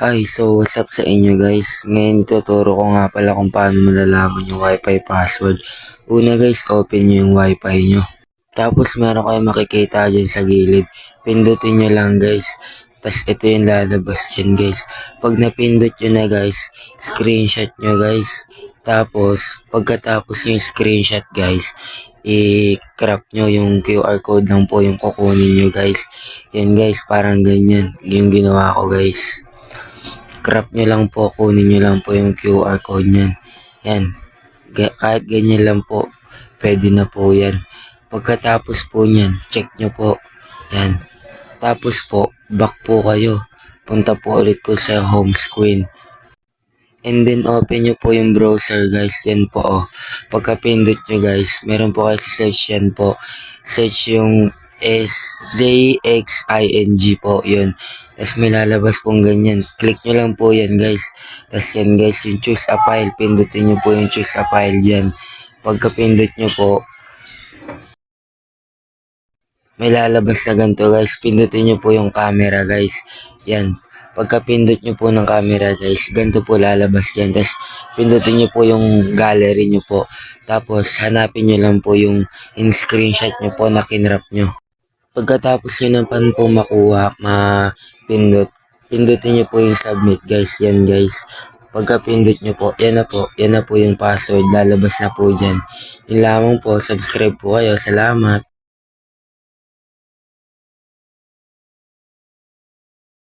Hi, so what's up sa inyo guys? Ngayon tuturo ko nga pala kung paano malalaman yung wifi password. Una guys, open nyo yung wifi nyo. Tapos meron kayo makikita dyan sa gilid. Pindutin nyo lang guys. Tapos ito yung lalabas dyan guys. Pag napindot nyo na guys, screenshot nyo guys. Tapos pagkatapos yung screenshot guys, i-crop nyo yung QR code lang po yung kukunin nyo guys. Yan guys, parang ganyan. Yung ginawa ko guys. Crop nyo lang po, kunin nyo lang po yung QR code nyan. Yan. Kahit ganyan lang po, pwede na po yan. Pagkatapos po nyan, check nyo po. Yan. Tapos po, back po kayo. Punta po ulit ko sa home screen. And then open nyo po yung browser guys. Yan po oh. Pagka-pindot nyo guys, meron po kayo sa search yan po. Search yung SJXING po. Yun. Tapos may lalabas pong ganyan. Click nyo lang po yan guys. Tapos yan guys, yung choose a file. Pindutin nyo po yung choose a file dyan. Pagka-pindot nyo po, may lalabas na ganito guys. Pindutin nyo po yung camera guys. Yan. Pagka pindot nyo po ng camera guys, ganito po lalabas yan. Tapos pindutin nyo po yung gallery nyo po. Tapos hanapin nyo lang po yung in-screenshot nyo po na kinrap nyo. Pagkatapos nyo naman po makuha, pindutin nyo po yung submit guys. Yan guys. Pagka pindot nyo po, yan na po yung password. Lalabas na po dyan. Yun lamang po, subscribe po kayo. Salamat.